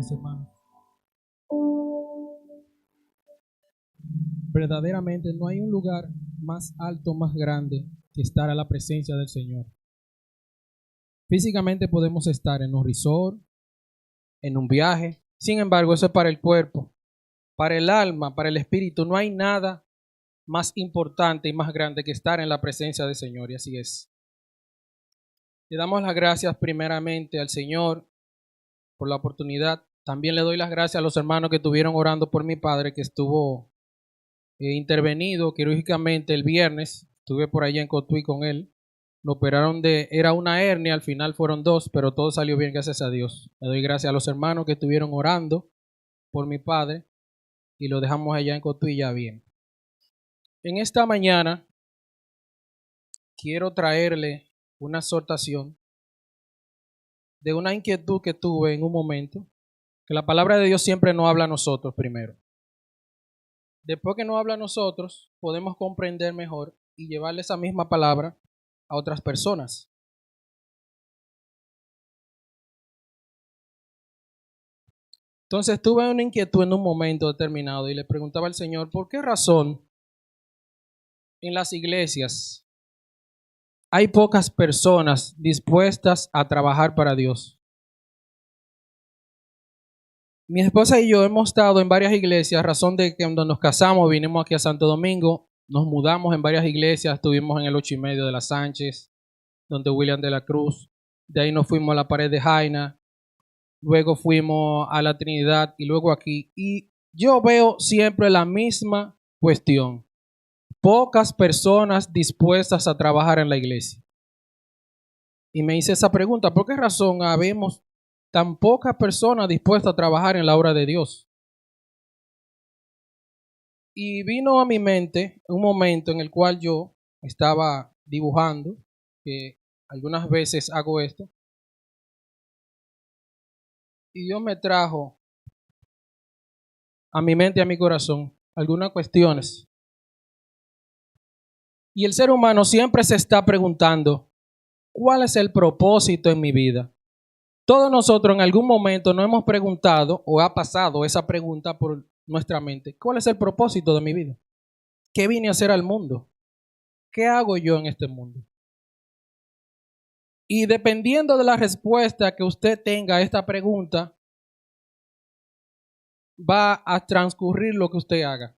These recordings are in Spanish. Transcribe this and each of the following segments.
mis hermanos. Verdaderamente no hay un lugar más alto, más grande que estar a la presencia del Señor. Físicamente podemos estar en un resort, en un viaje. Sin embargo, eso es para el cuerpo. Para el alma, para el espíritu, no hay nada más importante y más grande que estar en la presencia del Señor. Y así es. Le damos las gracias primeramente al Señor por la oportunidad. También le doy las gracias a los hermanos que estuvieron orando por mi padre, que estuvo intervenido quirúrgicamente el viernes. Estuve por allá en Cotuí con él. Lo operaron era una hernia, al final fueron 2, pero todo salió bien, gracias a Dios. Le doy gracias a los hermanos que estuvieron orando por mi padre y lo dejamos allá en Cotuí ya bien. En esta mañana quiero traerle una exhortación de una inquietud que tuve en un momento, que la palabra de Dios siempre nos habla a nosotros primero. Después que nos habla a nosotros, podemos comprender mejor y llevarle esa misma palabra a otras personas. Entonces tuve una inquietud en un momento determinado y le preguntaba al Señor, ¿por qué razón en las iglesias hay pocas personas dispuestas a trabajar para Dios? Mi esposa y yo hemos estado en varias iglesias, razón de que cuando nos casamos vinimos aquí a Santo Domingo, nos mudamos en varias iglesias, estuvimos en el 8:30 de la Sánchez, donde William de la Cruz, de ahí nos fuimos a la Pared de Jaina, luego fuimos a la Trinidad y luego aquí. Y yo veo siempre la misma cuestión. Pocas personas dispuestas a trabajar en la iglesia. Y me hice esa pregunta, ¿por qué razón habemos tan pocas personas dispuestas a trabajar en la obra de Dios? Y vino a mi mente un momento en el cual yo estaba dibujando, que algunas veces hago esto, y Dios me trajo a mi mente y a mi corazón algunas cuestiones. Y el ser humano siempre se está preguntando, ¿cuál es el propósito en mi vida? Todos nosotros en algún momento nos hemos preguntado o ha pasado esa pregunta por nuestra mente. ¿Cuál es el propósito de mi vida? ¿Qué vine a hacer al mundo? ¿Qué hago yo en este mundo? Y dependiendo de la respuesta que usted tenga a esta pregunta, va a transcurrir lo que usted haga.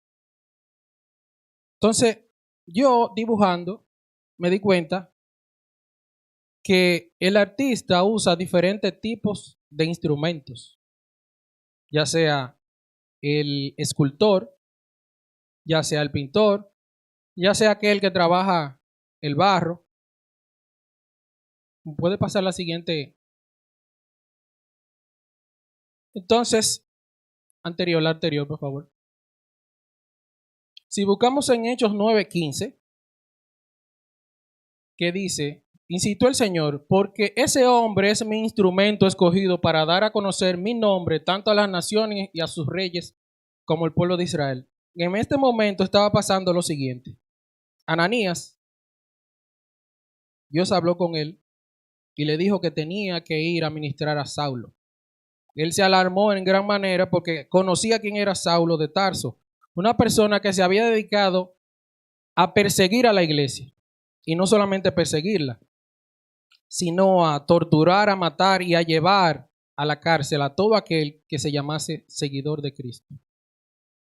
Entonces, yo dibujando me di cuenta que el artista usa diferentes tipos de instrumentos, ya sea el escultor, ya sea el pintor, ya sea aquel que trabaja el barro. Puede pasar la siguiente. Entonces, la anterior, por favor. Si buscamos en Hechos 9:15, que dice, incitó el Señor, porque ese hombre es mi instrumento escogido para dar a conocer mi nombre tanto a las naciones y a sus reyes como al pueblo de Israel. En este momento estaba pasando lo siguiente. Ananías, Dios habló con él y le dijo que tenía que ir a ministrar a Saulo. Él se alarmó en gran manera porque conocía quién era Saulo de Tarso, una persona que se había dedicado a perseguir a la iglesia, y no solamente perseguirla, sino a torturar, a matar y a llevar a la cárcel a todo aquel que se llamase seguidor de Cristo.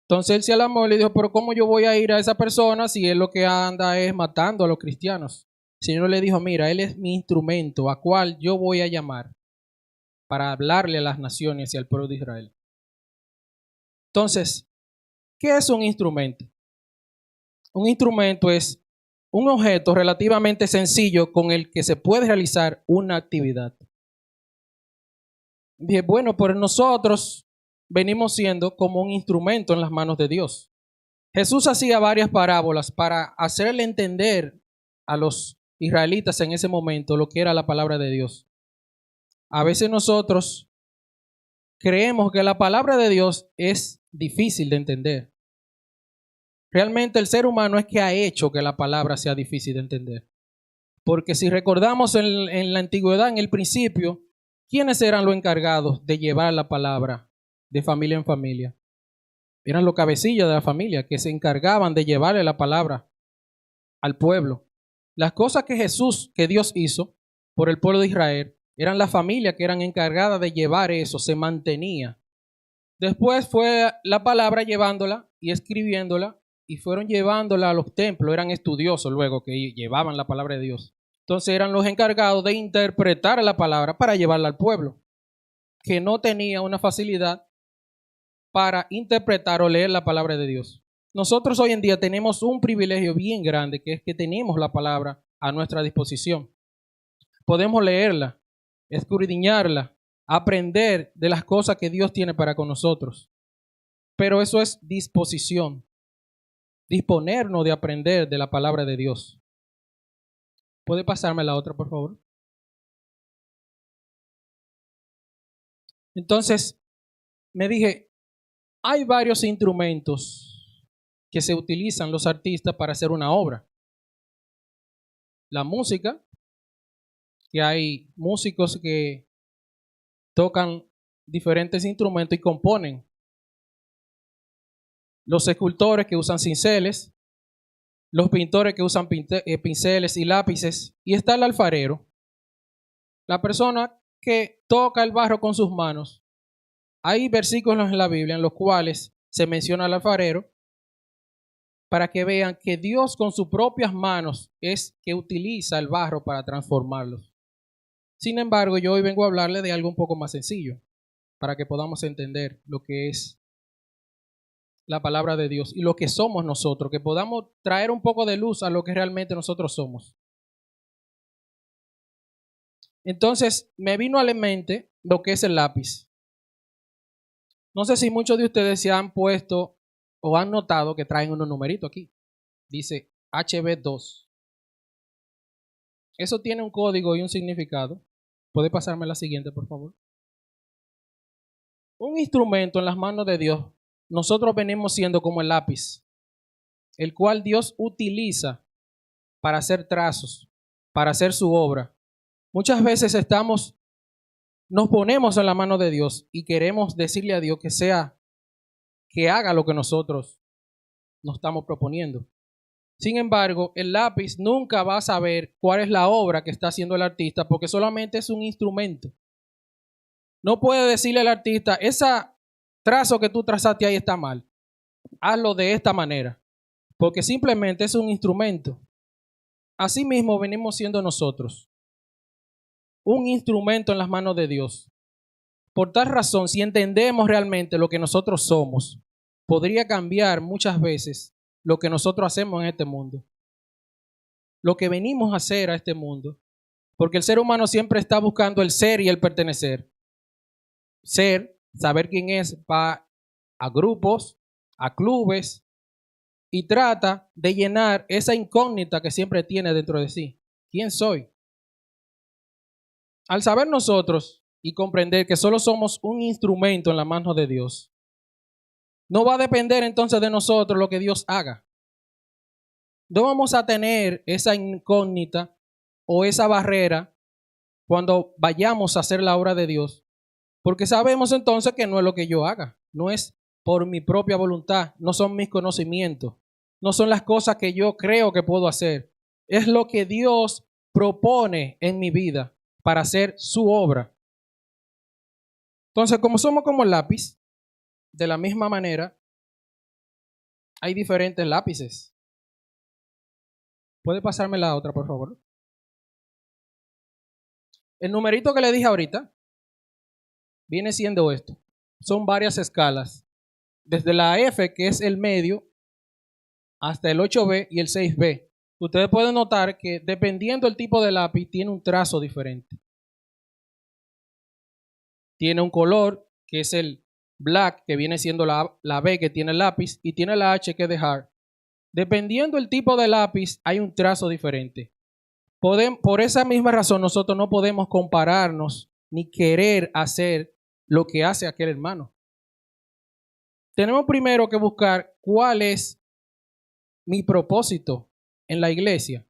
Entonces él se alarmó y le dijo, pero ¿cómo yo voy a ir a esa persona si él lo que anda es matando a los cristianos? El Señor le dijo, mira, él es mi instrumento a cual yo voy a llamar para hablarle a las naciones y al pueblo de Israel. Entonces, ¿qué es un instrumento? Un instrumento es un objeto relativamente sencillo con el que se puede realizar una actividad. Dije, bueno, pues nosotros venimos siendo como un instrumento en las manos de Dios. Jesús hacía varias parábolas para hacerle entender a los israelitas en ese momento lo que era la palabra de Dios. A veces nosotros creemos que la palabra de Dios es difícil de entender. Realmente el ser humano es que ha hecho que la palabra sea difícil de entender. Porque si recordamos en la antigüedad, en el principio, ¿quiénes eran los encargados de llevar la palabra de familia en familia? Eran los cabecillas de la familia que se encargaban de llevarle la palabra al pueblo. Las cosas que Dios hizo por el pueblo de Israel, eran las familias que eran encargadas de llevar eso, se mantenía. Después fue la palabra llevándola y escribiéndola y fueron llevándola a los templos, eran estudiosos luego que llevaban la palabra de Dios. Entonces eran los encargados de interpretar la palabra para llevarla al pueblo, que no tenía una facilidad para interpretar o leer la palabra de Dios. Nosotros hoy en día tenemos un privilegio bien grande, que es que tenemos la palabra a nuestra disposición. Podemos leerla, escudriñarla, aprender de las cosas que Dios tiene para con nosotros. Pero eso es disposición, disponernos de aprender de la palabra de Dios. ¿Puede pasarme la otra, por favor? Entonces, me dije, hay varios instrumentos que se utilizan los artistas para hacer una obra. La música, que hay músicos que tocan diferentes instrumentos y componen. Los escultores que usan cinceles, los pintores que usan pinceles y lápices, y está el alfarero, la persona que toca el barro con sus manos. Hay versículos en la Biblia en los cuales se menciona al alfarero para que vean que Dios con sus propias manos es que utiliza el barro para transformarlos. Sin embargo, yo hoy vengo a hablarle de algo un poco más sencillo, para que podamos entender lo que es la palabra de Dios y lo que somos nosotros, que podamos traer un poco de luz a lo que realmente nosotros somos. Entonces, me vino a la mente lo que es el lápiz. No sé si muchos de ustedes se han puesto o han notado que traen unos numeritos aquí. Dice HB2. Eso tiene un código y un significado. ¿Puede pasarme la siguiente, por favor? Un instrumento en las manos de Dios, nosotros venimos siendo como el lápiz, el cual Dios utiliza para hacer trazos, para hacer su obra. Muchas veces nos ponemos en la mano de Dios y queremos decirle a Dios que haga lo que nosotros nos estamos proponiendo. Sin embargo, el lápiz nunca va a saber cuál es la obra que está haciendo el artista porque solamente es un instrumento. No puede decirle al artista, ese trazo que tú trazaste ahí está mal, hazlo de esta manera, porque simplemente es un instrumento. Así mismo venimos siendo nosotros, un instrumento en las manos de Dios. Por tal razón, si entendemos realmente lo que nosotros somos, podría cambiar muchas veces lo que nosotros hacemos en este mundo, lo que venimos a hacer a este mundo, porque el ser humano siempre está buscando el ser y el pertenecer. Ser, saber quién es, va a grupos, a clubes y trata de llenar esa incógnita que siempre tiene dentro de sí. ¿Quién soy? Al saber nosotros y comprender que solo somos un instrumento en la mano de Dios, no va a depender entonces de nosotros lo que Dios haga. No vamos a tener esa incógnita o esa barrera cuando vayamos a hacer la obra de Dios, porque sabemos entonces que no es lo que yo haga, no es por mi propia voluntad, no son mis conocimientos, no son las cosas que yo creo que puedo hacer, es lo que Dios propone en mi vida para hacer su obra. Entonces, como somos como el lápiz, de la misma manera, hay diferentes lápices. ¿Puede pasarme la otra, por favor? El numerito que le dije ahorita viene siendo esto. Son varias escalas. Desde la F, que es el medio, hasta el 8B y el 6B. Ustedes pueden notar que dependiendo del tipo de lápiz, tiene un trazo diferente. Tiene un color, que es el black, que viene siendo la B que tiene el lápiz, y tiene la H que es de hard. Dependiendo del tipo de lápiz, hay un trazo diferente. Por esa misma razón, nosotros no podemos compararnos ni querer hacer lo que hace aquel hermano. Tenemos primero que buscar cuál es mi propósito en la iglesia.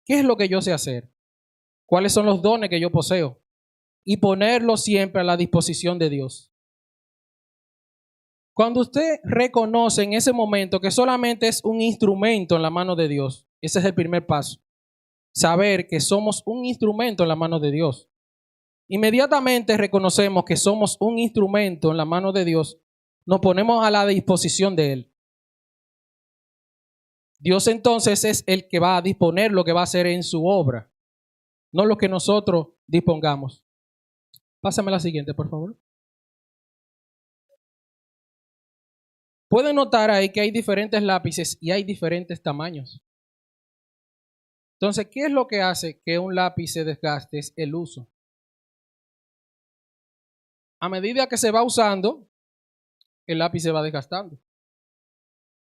¿Qué es lo que yo sé hacer? ¿Cuáles son los dones que yo poseo? y ponerlo siempre a la disposición de Dios. Cuando usted reconoce en ese momento que solamente es un instrumento en la mano de Dios, ese es el primer paso. Saber que somos un instrumento en la mano de Dios. Inmediatamente reconocemos que somos un instrumento en la mano de Dios, nos ponemos a la disposición de Él. Dios entonces es el que va a disponer lo que va a hacer en su obra, no lo que nosotros dispongamos. Pásame la siguiente, por favor. Pueden notar ahí que hay diferentes lápices y hay diferentes tamaños. Entonces, ¿qué es lo que hace que un lápiz se desgaste? Es el uso. A medida que se va usando, el lápiz se va desgastando.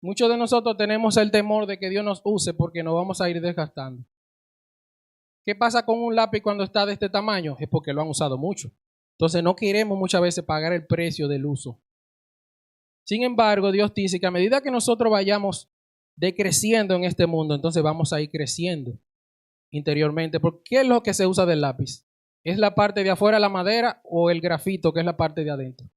Muchos de nosotros tenemos el temor de que Dios nos use porque nos vamos a ir desgastando. ¿Qué pasa con un lápiz cuando está de este tamaño? Es porque lo han usado mucho. Entonces no queremos muchas veces pagar el precio del uso. Sin embargo, Dios dice que a medida que nosotros vayamos decreciendo en este mundo, entonces vamos a ir creciendo interiormente. ¿Por qué es lo que se usa del lápiz? ¿Es la parte de afuera la madera o el grafito que es la parte de adentro?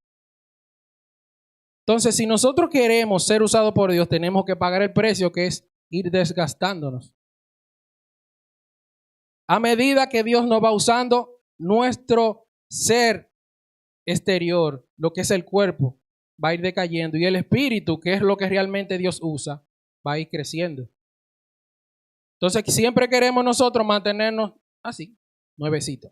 Entonces, si nosotros queremos ser usados por Dios, tenemos que pagar el precio que es ir desgastándonos. A medida que Dios nos va usando, nuestro ser exterior, lo que es el cuerpo, va a ir decayendo y el espíritu, que es lo que realmente Dios usa, va a ir creciendo. Entonces, siempre queremos nosotros mantenernos así, nuevecitos.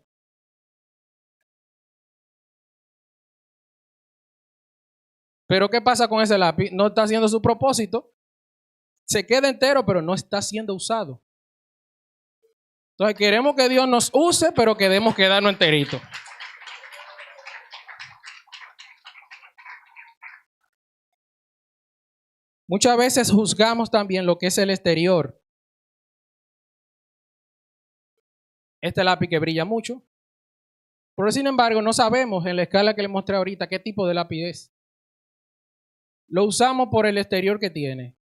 Pero ¿qué pasa con ese lápiz? No está haciendo su propósito. Se queda entero, pero no está siendo usado. Entonces queremos que Dios nos use, pero queremos quedarnos enteritos. Muchas veces juzgamos también lo que es el exterior. Este lápiz que brilla mucho. Pero sin embargo, no sabemos en la escala que les mostré ahorita qué tipo de lápiz es. Lo usamos por el exterior que tiene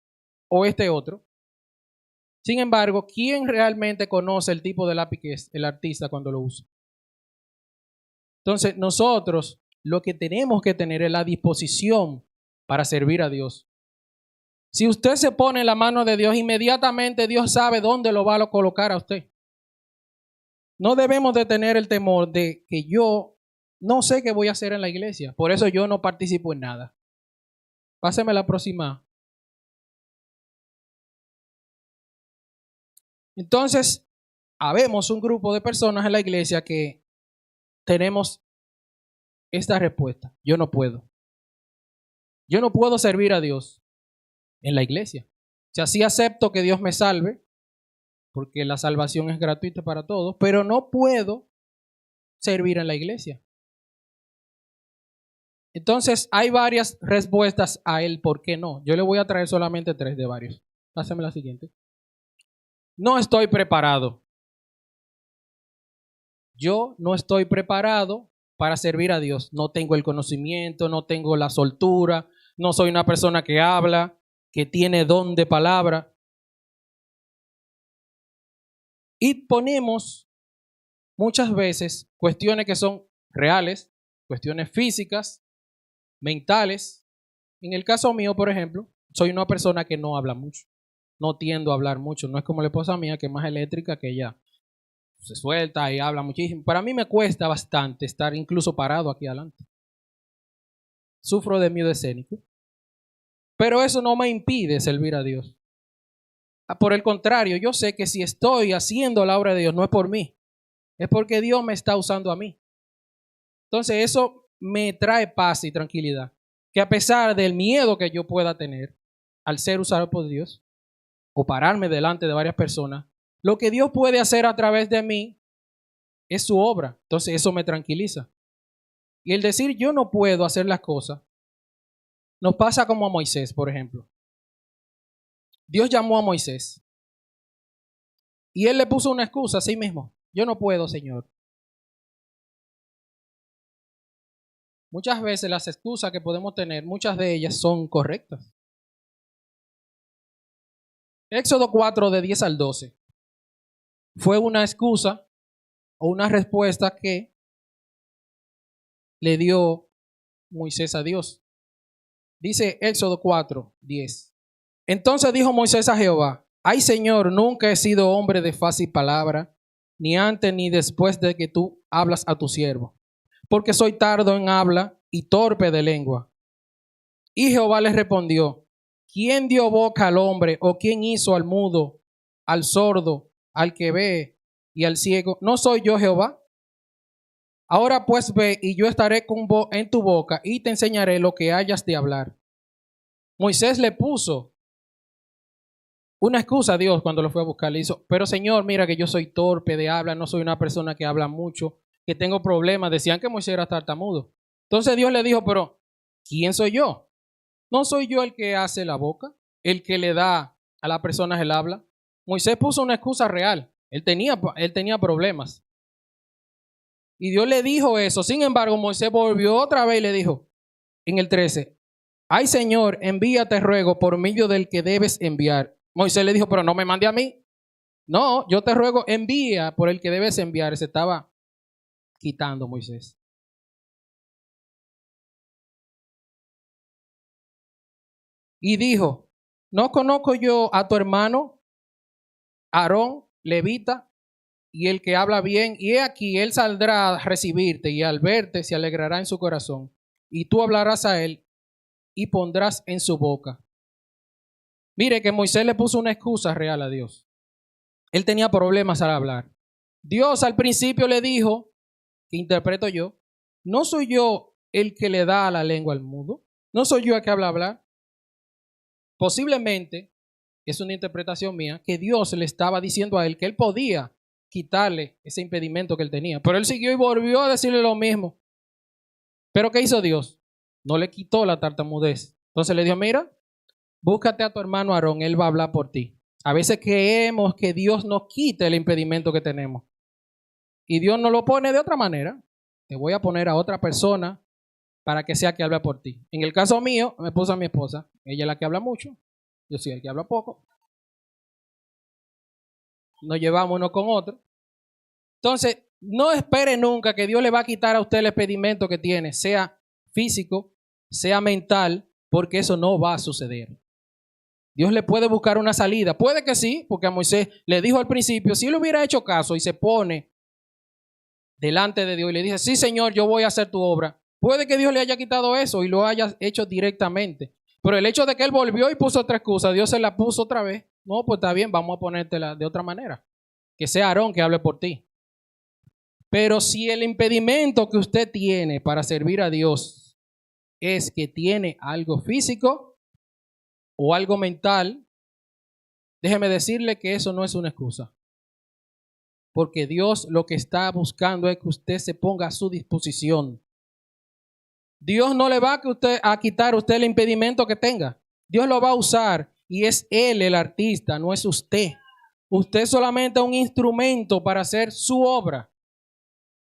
o este otro. Sin embargo, ¿quién realmente conoce el tipo de lápiz que es el artista cuando lo usa? Entonces, nosotros lo que tenemos que tener es la disposición para servir a Dios. Si usted se pone en la mano de Dios, inmediatamente Dios sabe dónde lo va a colocar a usted. No debemos de tener el temor de que yo no sé qué voy a hacer en la iglesia, por eso yo no participo en nada. Páseme la próxima. Entonces, habemos un grupo de personas en la iglesia que tenemos esta respuesta. Yo no puedo. Yo no puedo servir a Dios en la iglesia. O sea, sí acepto que Dios me salve, porque la salvación es gratuita para todos, pero no puedo servir en la iglesia. Entonces, hay varias respuestas a él por qué no. Yo le voy a traer solamente 3 de varios. Pásame la siguiente. No estoy preparado. Yo no estoy preparado para servir a Dios. No tengo el conocimiento, no tengo la soltura, no soy una persona que habla, que tiene don de palabra. Y ponemos muchas veces cuestiones que son reales, cuestiones físicas, mentales. En el caso mío, por ejemplo, soy una persona que no habla mucho. No tiendo a hablar mucho. No es como la esposa mía, que es más eléctrica, que ella se suelta y habla muchísimo. Para mí me cuesta bastante estar incluso parado aquí adelante. Sufro de miedo escénico. Pero eso no me impide servir a Dios. Por el contrario, yo sé que si estoy haciendo la obra de Dios, no es por mí. Es porque Dios me está usando a mí. Entonces eso me trae paz y tranquilidad. Que a pesar del miedo que yo pueda tener al ser usado por Dios o pararme delante de varias personas, lo que Dios puede hacer a través de mí es su obra. Entonces eso me tranquiliza. Y el decir yo no puedo hacer las cosas nos pasa como a Moisés, por ejemplo. Dios llamó a Moisés y él le puso una excusa a sí mismo. Yo no puedo, Señor. Muchas veces las excusas que podemos tener, muchas de ellas son correctas. Éxodo 4, de 10 al 12, fue una excusa o una respuesta que le dio Moisés a Dios. Dice Éxodo 4:10. Entonces dijo Moisés a Jehová: Ay, Señor, nunca he sido hombre de fácil palabra, ni antes ni después de que tú hablas a tu siervo, porque soy tardo en habla y torpe de lengua. Y Jehová le respondió: ¿Quién dio boca al hombre, o quién hizo al mudo, al sordo, al que ve y al ciego? ¿No soy yo Jehová? Ahora pues ve, y yo estaré en tu boca y te enseñaré lo que hayas de hablar. Moisés le puso una excusa a Dios cuando lo fue a buscar. Le hizo: pero Señor, mira que yo soy torpe de habla, no soy una persona que habla mucho, que tengo problemas. Decían que Moisés era tartamudo. Entonces Dios le dijo: pero ¿quién soy yo? ¿No soy yo el que hace la boca, el que le da a las personas el habla? Moisés puso una excusa real. Él tenía problemas. Y Dios le dijo eso. Sin embargo, Moisés volvió otra vez y le dijo en el 13: Ay, Señor, envíate, ruego, por medio del que debes enviar. Moisés le dijo: pero no me mande a mí. No, yo te ruego, envía por el que debes enviar. Se estaba quitando Moisés. Y dijo: ¿no conozco yo a tu hermano Aarón, levita, y el que habla bien? Y he aquí, él saldrá a recibirte, y al verte se alegrará en su corazón. Y tú hablarás a él y pondrás en su boca. Mire que Moisés le puso una excusa real a Dios. Él tenía problemas al hablar. Dios al principio le dijo, que interpreto yo: ¿no soy yo el que le da la lengua al mudo? ¿No soy yo el que hablar? Posiblemente, es una interpretación mía, que Dios le estaba diciendo a él que él podía quitarle ese impedimento que él tenía. Pero él siguió y volvió a decirle lo mismo. ¿Pero qué hizo Dios? No le quitó la tartamudez. Entonces le dijo: mira, búscate a tu hermano Aarón, él va a hablar por ti. A veces creemos que Dios nos quite el impedimento que tenemos. Y Dios nos lo pone de otra manera. Te voy a poner a otra persona para que sea que hable por ti. En el caso mío, me puso a mi esposa. Ella es la que habla mucho. Yo soy el que habla poco. Nos llevamos uno con otro. Entonces, no espere nunca que Dios le va a quitar a usted el impedimento que tiene, sea físico, sea mental, porque eso no va a suceder. Dios le puede buscar una salida. Puede que sí, porque a Moisés le dijo al principio: si él hubiera hecho caso y se pone delante de Dios y le dice: sí, Señor, yo voy a hacer tu obra, puede que Dios le haya quitado eso y lo haya hecho directamente. Pero el hecho de que él volvió y puso otra excusa, Dios se la puso otra vez. No, pues está bien, vamos a ponértela de otra manera. Que sea Aarón que hable por ti. Pero si el impedimento que usted tiene para servir a Dios es que tiene algo físico o algo mental, déjeme decirle que eso no es una excusa. Porque Dios lo que está buscando es que usted se ponga a su disposición. Dios no le va a quitar a usted el impedimento que tenga. Dios lo va a usar y es Él el artista, no es usted. Usted es solamente un instrumento para hacer su obra.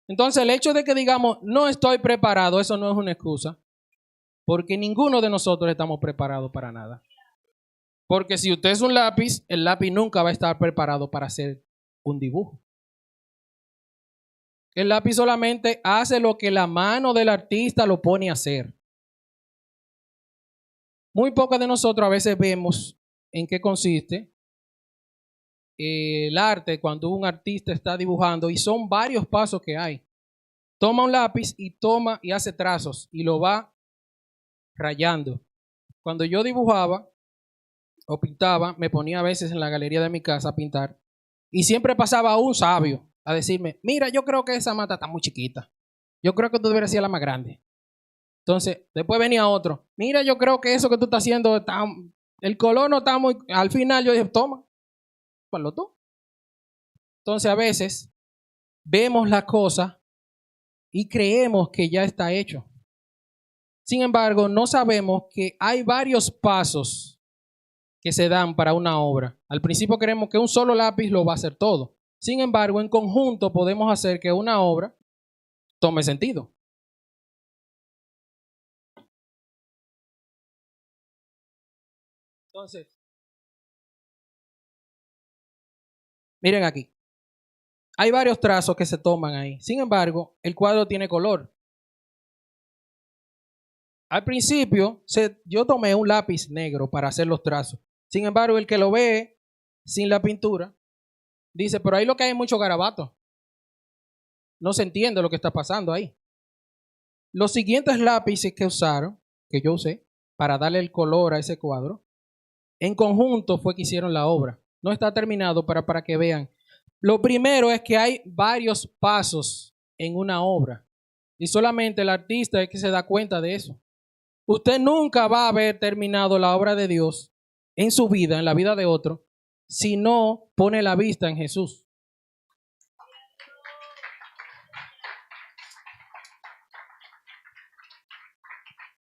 Entonces el hecho de que digamos no estoy preparado, eso no es una excusa. Porque ninguno de nosotros estamos preparados para nada. Porque si usted es un lápiz, el lápiz nunca va a estar preparado para hacer un dibujo. El lápiz solamente hace lo que la mano del artista lo pone a hacer. Muy pocos de nosotros a veces vemos en qué consiste el arte cuando un artista está dibujando, y son varios pasos que hay. Toma un lápiz y hace trazos y lo va rayando. Cuando yo dibujaba o pintaba, me ponía a veces en la galería de mi casa a pintar y siempre pasaba un sabio a decirme: mira, yo creo que esa mata está muy chiquita. Yo creo que tú deberías ser la más grande. Entonces, después venía otro: mira, yo creo que eso que tú estás haciendo, el color no está muy... Al final yo dije: toma, ponlo tú. Entonces, a veces vemos la cosa y creemos que ya está hecho. Sin embargo, no sabemos que hay varios pasos que se dan para una obra. Al principio creemos que un solo lápiz lo va a hacer todo. Sin embargo, en conjunto podemos hacer que una obra tome sentido. Entonces, miren aquí. Hay varios trazos que se toman ahí. Sin embargo, el cuadro tiene color. Al principio yo tomé un lápiz negro para hacer los trazos. Sin embargo, el que lo ve sin la pintura dice, pero ahí lo que hay es mucho garabato. No se entiende lo que está pasando ahí. Los siguientes lápices que yo usé para darle el color a ese cuadro, en conjunto fue que hicieron la obra. No está terminado para que vean. Lo primero es que hay varios pasos en una obra y solamente el artista es que se da cuenta de eso. Usted nunca va a haber terminado la obra de Dios en su vida, en la vida de otro, si no pone la vista en Jesús.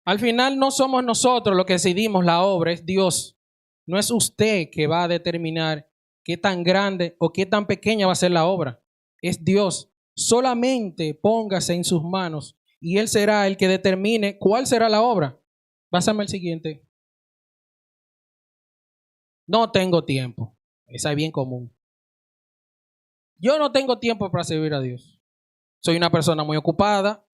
Al final no somos nosotros los que decidimos la obra, es Dios. No es usted que va a determinar qué tan grande o qué tan pequeña va a ser la obra. Es Dios. Solamente póngase en sus manos y Él será el que determine cuál será la obra. Pásame el siguiente. No tengo tiempo. Esa es bien común. Yo no tengo tiempo para servir a Dios. Soy una persona muy ocupada.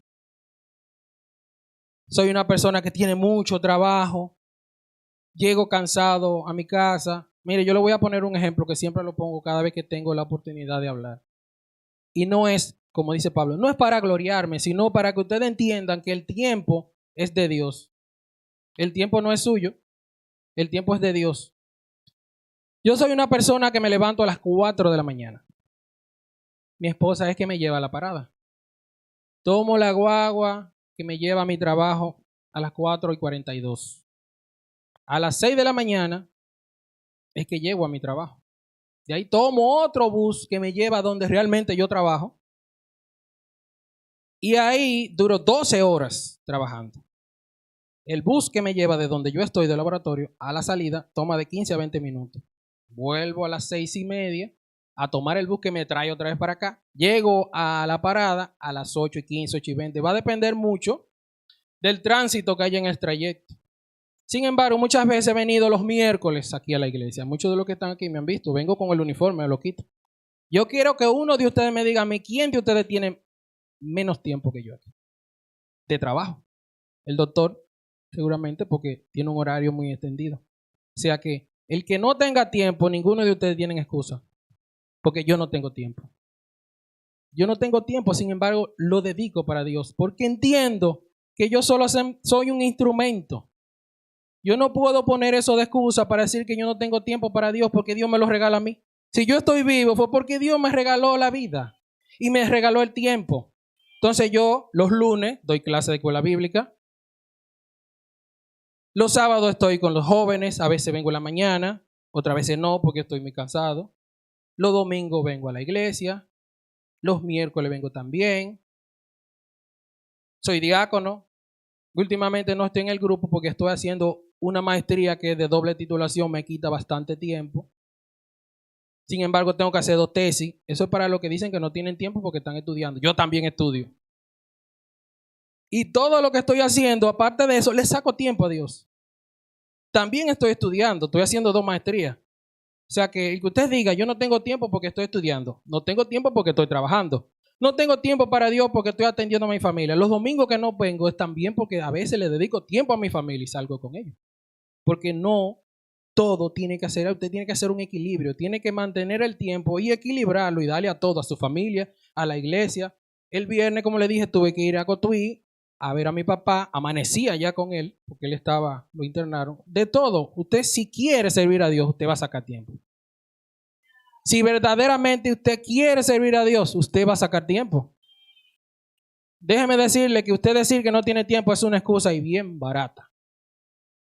Soy una persona que tiene mucho trabajo. Llego cansado a mi casa. Mire, yo le voy a poner un ejemplo que siempre lo pongo cada vez que tengo la oportunidad de hablar. Y no es, como dice Pablo, no es para gloriarme, sino para que ustedes entiendan que el tiempo es de Dios. El tiempo no es suyo, el tiempo es de Dios. Yo soy una persona que me levanto a las 4 de la mañana. Mi esposa es que me lleva a la parada. Tomo la guagua que me lleva a mi trabajo a las 4:42. A las 6 de la mañana es que llego a mi trabajo. De ahí tomo otro bus que me lleva a donde realmente yo trabajo. Y ahí duro 12 horas trabajando. El bus que me lleva de donde yo estoy del laboratorio a la salida toma de 15 a 20 minutos. Vuelvo a las 6:30 a tomar el bus que me trae otra vez para acá. Llego a la parada a las 8:15, 8:20. Va a depender mucho del tránsito que haya en el trayecto. Sin embargo, muchas veces he venido los miércoles aquí a la iglesia. Muchos de los que están aquí me han visto. Vengo con el uniforme, me lo quito. Yo quiero que uno de ustedes me diga a mí, ¿quién de ustedes tiene menos tiempo que yo aquí? De trabajo. El doctor, seguramente, porque tiene un horario muy extendido. O sea que el que no tenga tiempo, ninguno de ustedes tiene excusa. Porque yo no tengo tiempo. Yo no tengo tiempo, sin embargo, lo dedico para Dios. Porque entiendo que yo solo soy un instrumento. Yo no puedo poner eso de excusa para decir que yo no tengo tiempo para Dios porque Dios me lo regala a mí. Si yo estoy vivo fue porque Dios me regaló la vida y me regaló el tiempo. Entonces yo los lunes doy clase de escuela bíblica. Los sábados estoy con los jóvenes, a veces vengo en la mañana, otras veces no porque estoy muy cansado. Los domingos vengo a la iglesia, los miércoles vengo también. Soy diácono. Últimamente no estoy en el grupo porque estoy haciendo una maestría que de doble titulación me quita bastante tiempo. Sin embargo, tengo que hacer 2 tesis. Eso es para los que dicen que no tienen tiempo porque están estudiando. Yo también estudio. Y todo lo que estoy haciendo, aparte de eso, le saco tiempo a Dios. También estoy estudiando, estoy haciendo 2 maestrías. O sea que el que usted diga, yo no tengo tiempo porque estoy estudiando. No tengo tiempo porque estoy trabajando. No tengo tiempo para Dios porque estoy atendiendo a mi familia. Los domingos que no vengo es también porque a veces le dedico tiempo a mi familia y salgo con ellos. Porque no todo tiene que hacer, usted tiene que hacer un equilibrio, tiene que mantener el tiempo y equilibrarlo y darle a todo, a su familia, a la iglesia. El viernes, como le dije, tuve que ir a Cotuí a ver a mi papá, amanecí allá con él, porque él lo internaron. De todo, usted si quiere servir a Dios, usted va a sacar tiempo. Si verdaderamente usted quiere servir a Dios, usted va a sacar tiempo. Déjeme decirle que usted decir que no tiene tiempo es una excusa y bien barata.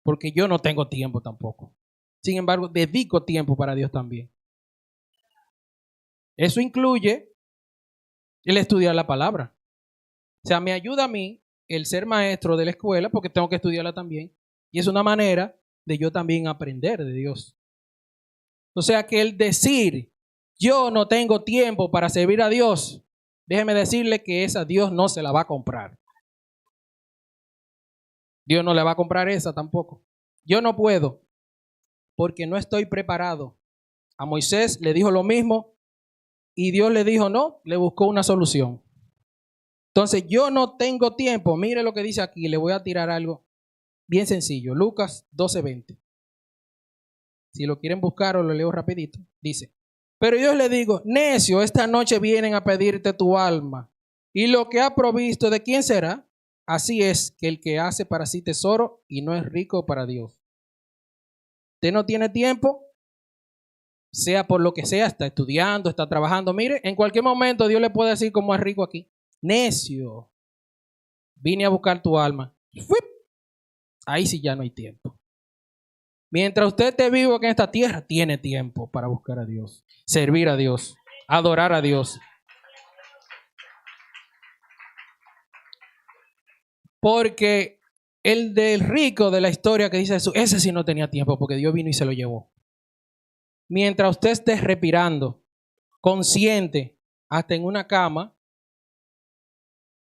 Porque yo no tengo tiempo tampoco. Sin embargo, dedico tiempo para Dios también. Eso incluye el estudiar la palabra. O sea, me ayuda a mí el ser maestro de la escuela porque tengo que estudiarla también. Y es una manera de yo también aprender de Dios. O sea que el decir, yo no tengo tiempo para servir a Dios, déjeme decirle que esa Dios no se la va a comprar. Dios no le va a comprar esa tampoco. Yo no puedo porque no estoy preparado. A Moisés le dijo lo mismo y Dios le dijo no, le buscó una solución. Entonces yo no tengo tiempo. Mire lo que dice aquí, le voy a tirar algo Bien sencillo, Lucas 12:20. Si lo quieren buscar o lo leo rapidito, dice: pero yo les digo, necio, esta noche vienen a pedirte tu alma, y lo que ha provisto, ¿de quién será? Así es que el que hace para sí tesoro y no es rico para Dios. Usted no tiene tiempo, sea por lo que sea, está estudiando, está trabajando. Mire, en cualquier momento Dios le puede decir como es rico aquí: necio, vine a buscar tu alma. ¡Fuip! Ahí sí ya no hay tiempo. Mientras usted esté vivo aquí en esta tierra, tiene tiempo para buscar a Dios, servir a Dios, adorar a Dios. Porque el del rico de la historia que dice Jesús, ese sí no tenía tiempo porque Dios vino y se lo llevó. Mientras usted esté respirando, consciente, hasta en una cama,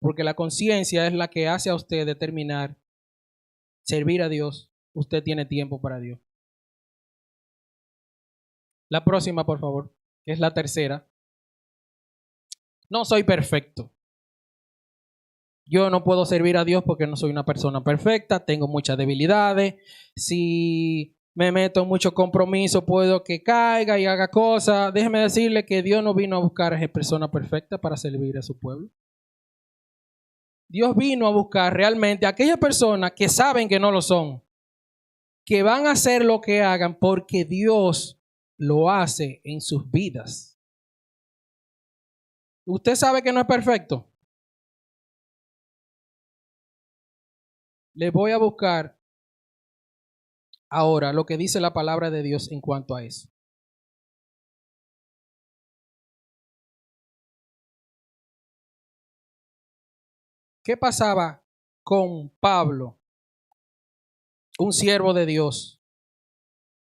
porque la conciencia es la que hace a usted determinar servir a Dios, usted tiene tiempo para Dios. La próxima, por favor, es la tercera. No soy perfecto. Yo no puedo servir a Dios porque no soy una persona perfecta, tengo muchas debilidades. Si me meto en mucho compromiso, puedo que caiga y haga cosas. Déjeme decirle que Dios no vino a buscar a esa persona perfecta para servir a su pueblo. Dios vino a buscar realmente a aquellas personas que saben que no lo son, que van a hacer lo que hagan porque Dios lo hace en sus vidas. ¿Usted sabe que no es perfecto? Le voy a buscar ahora lo que dice la palabra de Dios en cuanto a eso. ¿Qué pasaba con Pablo, un siervo de Dios,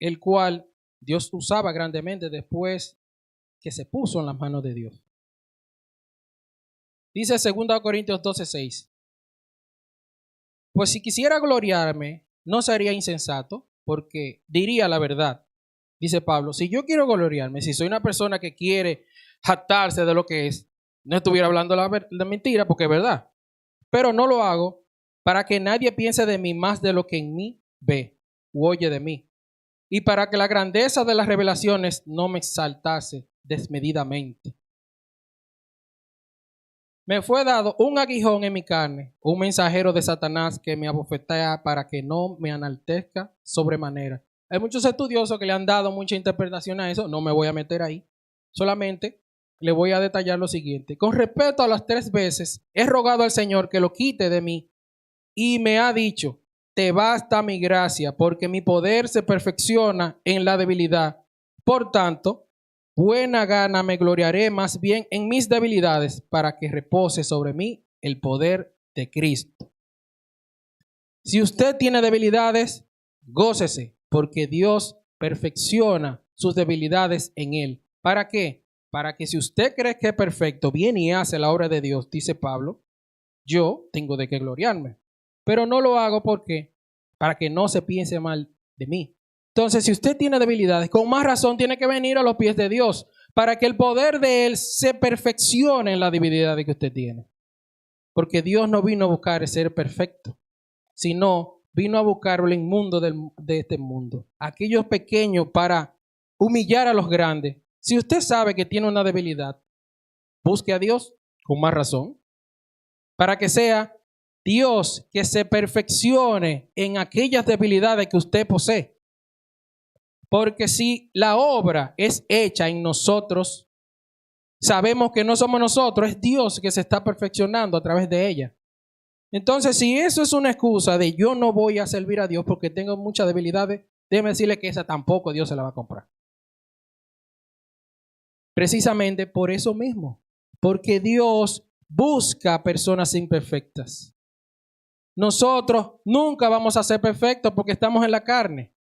el cual Dios usaba grandemente después que se puso en las manos de Dios? Dice 2 Corintios 12:6. Pues si quisiera gloriarme, no sería insensato, porque diría la verdad. Dice Pablo, si yo quiero gloriarme, si soy una persona que quiere jactarse de lo que es, no estuviera hablando la mentira, porque es verdad. Pero no lo hago para que nadie piense de mí más de lo que en mí ve u oye de mí, y para que la grandeza de las revelaciones no me exaltase desmedidamente. Me fue dado un aguijón en mi carne, un mensajero de Satanás que me abofetea para que no me enaltezca sobremanera. Hay muchos estudiosos que le han dado mucha interpretación a eso, no me voy a meter ahí. Solamente le voy a detallar lo siguiente. Con respecto a las 3 veces, he rogado al Señor que lo quite de mí y me ha dicho, te basta mi gracia, porque mi poder se perfecciona en la debilidad. Por tanto, buena gana me gloriaré más bien en mis debilidades para que repose sobre mí el poder de Cristo. Si usted tiene debilidades, gócese, porque Dios perfecciona sus debilidades en él. ¿Para qué? Para que si usted cree que es perfecto, viene y hace la obra de Dios, dice Pablo, yo tengo de qué gloriarme. Pero no lo hago porque para que no se piense mal de mí. Entonces, si usted tiene debilidades, con más razón tiene que venir a los pies de Dios para que el poder de Él se perfeccione en la debilidad que usted tiene. Porque Dios no vino a buscar ser perfecto, sino vino a buscar lo inmundo de este mundo. Aquellos pequeños para humillar a los grandes. Si usted sabe que tiene una debilidad, busque a Dios con más razón, para que sea Dios que se perfeccione en aquellas debilidades que usted posee. Porque si la obra es hecha en nosotros, sabemos que no somos nosotros, es Dios que se está perfeccionando a través de ella. Entonces, si eso es una excusa de yo no voy a servir a Dios porque tengo muchas debilidades, déjeme decirle que esa tampoco Dios se la va a comprar. Precisamente por eso mismo, porque Dios busca personas imperfectas. Nosotros nunca vamos a ser perfectos porque estamos en la carne.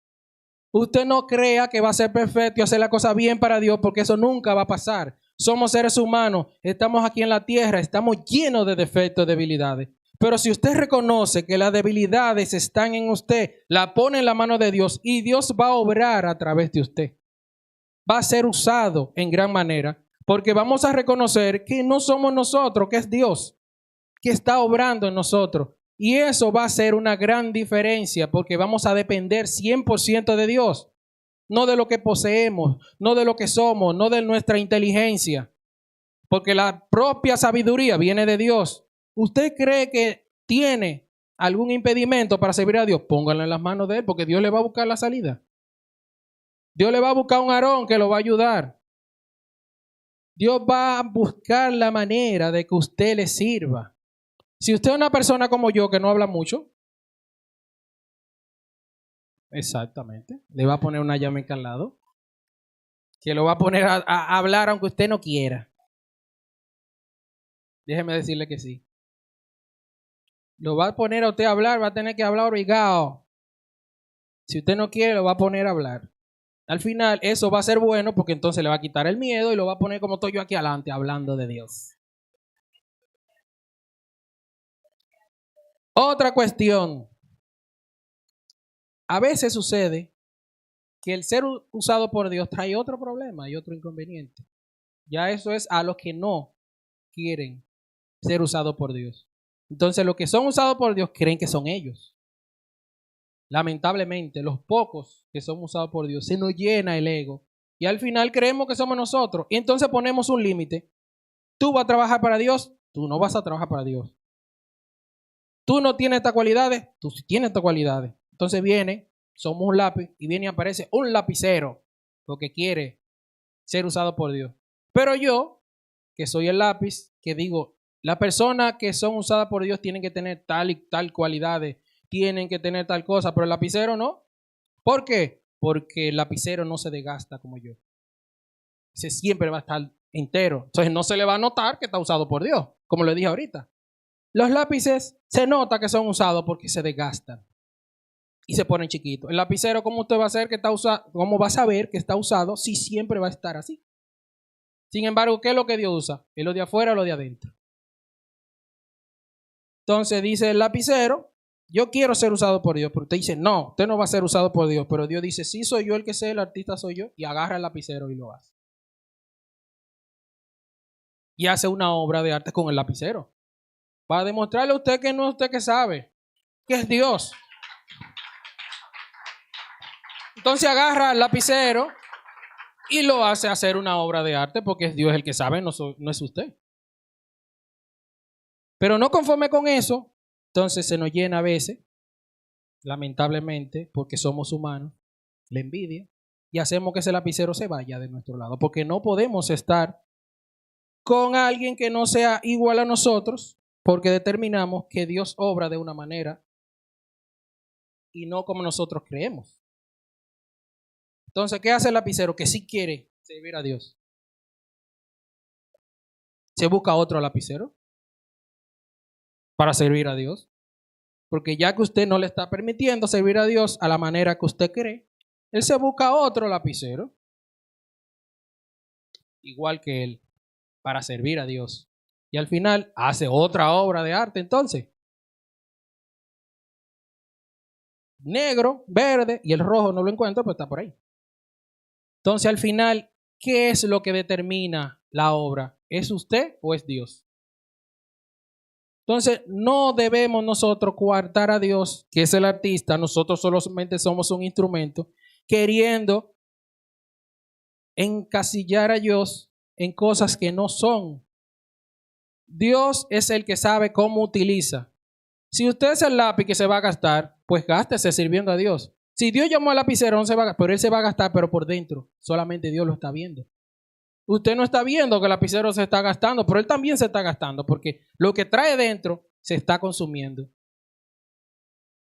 Usted no crea que va a ser perfecto y hacer la cosa bien para Dios, porque eso nunca va a pasar. Somos seres humanos, estamos aquí en la tierra, estamos llenos de defectos y debilidades. Pero si usted reconoce que las debilidades están en usted, la pone en la mano de Dios y Dios va a obrar a través de usted. Va a ser usado en gran manera, porque vamos a reconocer que no somos nosotros, que es Dios que está obrando en nosotros. Y eso va a ser una gran diferencia porque vamos a depender 100% de Dios. No de lo que poseemos, no de lo que somos, no de nuestra inteligencia. Porque la propia sabiduría viene de Dios. ¿Usted cree que tiene algún impedimento para servir a Dios? Póngalo en las manos de Él porque Dios le va a buscar la salida. Dios le va a buscar un Aarón que lo va a ayudar. Dios va a buscar la manera de que usted le sirva. Si usted es una persona como yo que no habla mucho, exactamente, le va a poner una llama al lado, que lo va a poner a hablar aunque usted no quiera. Déjeme decirle que sí. Lo va a poner a usted a hablar, va a tener que hablar obligado. Si usted no quiere, lo va a poner a hablar. Al final, eso va a ser bueno porque entonces le va a quitar el miedo y lo va a poner como estoy yo aquí adelante hablando de Dios. Otra cuestión. A veces sucede que el ser usado por Dios trae otro problema y otro inconveniente. Ya eso es a los que no quieren ser usados por Dios. Entonces, los que son usados por Dios creen que son ellos. Lamentablemente, los pocos que son usados por Dios se nos llena el ego y al final creemos que somos nosotros. Y entonces ponemos un límite. Tú vas a trabajar para Dios, tú no vas a trabajar para Dios. Tú no tienes estas cualidades, tú sí tienes estas cualidades. Entonces viene, somos un lápiz y viene y aparece un lapicero porque quiere ser usado por Dios. Pero yo, que soy el lápiz, que digo, las personas que son usadas por Dios tienen que tener tal y tal cualidades, tienen que tener tal cosa, pero el lapicero no. ¿Por qué? Porque el lapicero no se desgasta como yo. Ese siempre va a estar entero. Entonces no se le va a notar que está usado por Dios, como le dije ahorita. Los lápices se nota que son usados porque se desgastan y se ponen chiquitos. El lapicero, ¿cómo usted va a hacer que está usado? ¿Cómo va a saber que está usado si siempre va a estar así? Sin embargo, ¿qué es lo que Dios usa? ¿Es lo de afuera o lo de adentro? Entonces dice el lapicero, yo quiero ser usado por Dios, pero usted dice, no, usted no va a ser usado por Dios, pero Dios dice, sí soy yo el que sé, el artista soy yo, y agarra el lapicero y lo hace. Y hace una obra de arte con el lapicero. Para demostrarle a usted que no es usted que sabe, que es Dios. Entonces agarra el lapicero y lo hace hacer una obra de arte porque es Dios el que sabe, no es usted. Pero no conforme con eso, entonces se nos llena a veces, lamentablemente, porque somos humanos, la envidia, y hacemos que ese lapicero se vaya de nuestro lado, porque no podemos estar con alguien que no sea igual a nosotros, porque determinamos que Dios obra de una manera y no como nosotros creemos. Entonces, ¿qué hace el lapicero? Que sí quiere servir a Dios. Se busca otro lapicero para servir a Dios. Porque ya que usted no le está permitiendo servir a Dios a la manera que usted cree, él se busca otro lapicero, igual que él, para servir a Dios. Y al final hace otra obra de arte entonces. Negro, verde y el rojo no lo encuentro, pero está por ahí. Entonces al final, ¿qué es lo que determina la obra? ¿Es usted o es Dios? Entonces, no debemos nosotros coartar a Dios, que es el artista, nosotros solamente somos un instrumento, queriendo encasillar a Dios en cosas que no son. Dios es el que sabe cómo utiliza. Si usted es el lápiz que se va a gastar, pues gástese sirviendo a Dios. Si Dios llamó al lapicero, no se va a gastar, pero él se va a gastar, pero por dentro. Solamente Dios lo está viendo. Usted no está viendo que el lapicero se está gastando, pero él también se está gastando, porque lo que trae dentro se está consumiendo.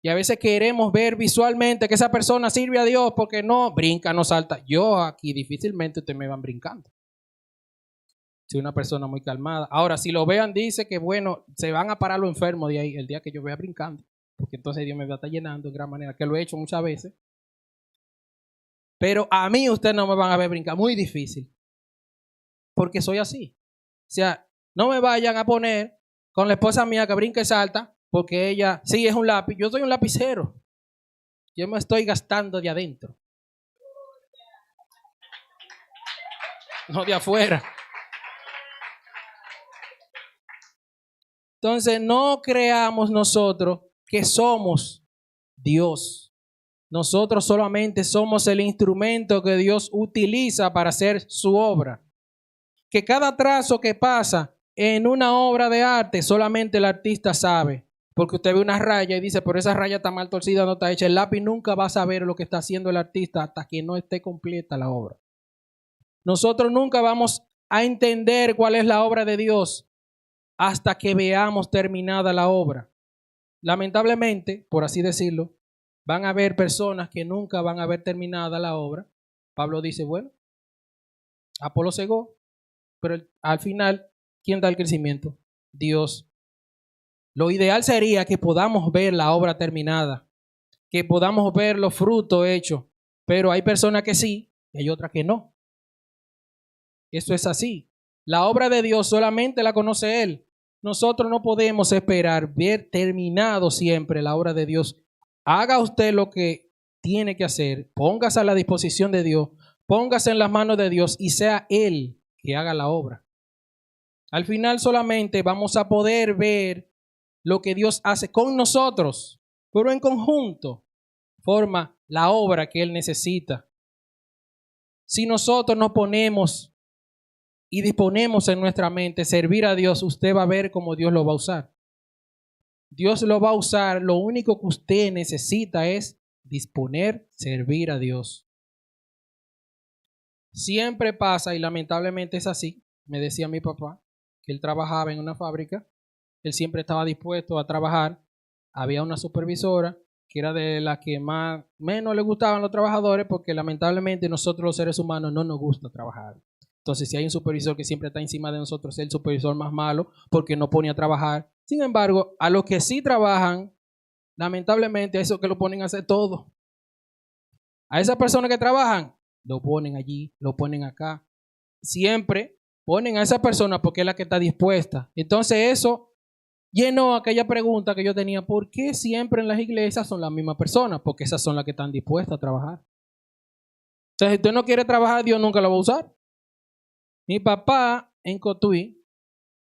Y a veces queremos ver visualmente que esa persona sirve a Dios porque no brinca, no salta. Yo aquí difícilmente ustedes me van brincando. Soy una persona muy calmada. Ahora, si lo vean, dice que bueno, se van a parar los enfermos de ahí el día que yo vea brincando. Porque entonces Dios me va a estar llenando de gran manera, que lo he hecho muchas veces. Pero a mí ustedes no me van a ver brincar, muy difícil. Porque soy así. O sea, no me vayan a poner con la esposa mía que brinca y salta, porque ella sí es un lápiz. Yo soy un lapicero. Yo me estoy gastando de adentro. No de afuera. Entonces, no creamos nosotros que somos Dios. Nosotros solamente somos el instrumento que Dios utiliza para hacer su obra. Que cada trazo que pasa en una obra de arte solamente el artista sabe. Porque usted ve una raya y dice, pero esa raya está mal torcida, no está hecha. El lápiz nunca va a saber lo que está haciendo el artista hasta que no esté completa la obra. Nosotros nunca vamos a entender cuál es la obra de Dios hasta que veamos terminada la obra. Lamentablemente, por así decirlo, van a haber personas que nunca van a ver terminada la obra. Pablo dice, bueno, Apolo cegó, pero al final, ¿quién da el crecimiento? Dios. Lo ideal sería que podamos ver la obra terminada, que podamos ver los frutos hechos, pero hay personas que sí y hay otras que no. Eso es así. La obra de Dios solamente la conoce Él. Nosotros no podemos esperar ver terminado siempre la obra de Dios. Haga usted lo que tiene que hacer, póngase a la disposición de Dios, póngase en las manos de Dios y sea Él que haga la obra. Al final solamente vamos a poder ver lo que Dios hace con nosotros, pero en conjunto forma la obra que Él necesita. Si nosotros nos ponemos y disponemos en nuestra mente servir a Dios, usted va a ver cómo Dios lo va a usar. Dios lo va a usar, lo único que usted necesita es disponer, servir a Dios. Siempre pasa, y lamentablemente es así, me decía mi papá, que él trabajaba en una fábrica, él siempre estaba dispuesto a trabajar, había una supervisora que era de la que menos le gustaban los trabajadores, porque lamentablemente nosotros los seres humanos no nos gusta trabajar. Entonces, si hay un supervisor que siempre está encima de nosotros, es el supervisor más malo porque no pone a trabajar. Sin embargo, a los que sí trabajan, lamentablemente, a esos que lo ponen a hacer todo. A esas personas que trabajan, lo ponen allí, lo ponen acá. Siempre ponen a esa persona porque es la que está dispuesta. Entonces, eso llenó aquella pregunta que yo tenía: ¿por qué siempre en las iglesias son las mismas personas? Porque esas son las que están dispuestas a trabajar. Entonces, si usted no quiere trabajar, Dios nunca lo va a usar. Mi papá en Cotuí,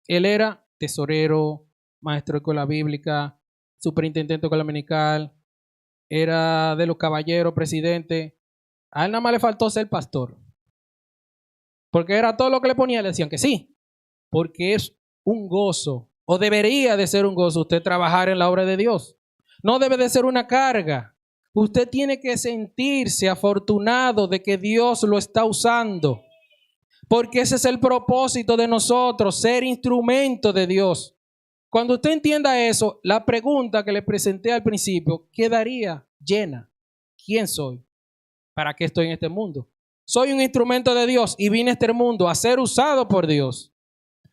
él era tesorero, maestro de escuela bíblica, superintendente de escuela dominical, era de los caballeros, presidente. A él nada más le faltó ser pastor. Porque era todo lo que le ponía, le decían que sí. Porque es un gozo, o debería de ser un gozo, usted trabajar en la obra de Dios. No debe de ser una carga. Usted tiene que sentirse afortunado de que Dios lo está usando. Porque ese es el propósito de nosotros, ser instrumento de Dios. Cuando usted entienda eso, la pregunta que le presenté al principio quedaría llena. ¿Quién soy? ¿Para qué estoy en este mundo? Soy un instrumento de Dios y vine a este mundo a ser usado por Dios.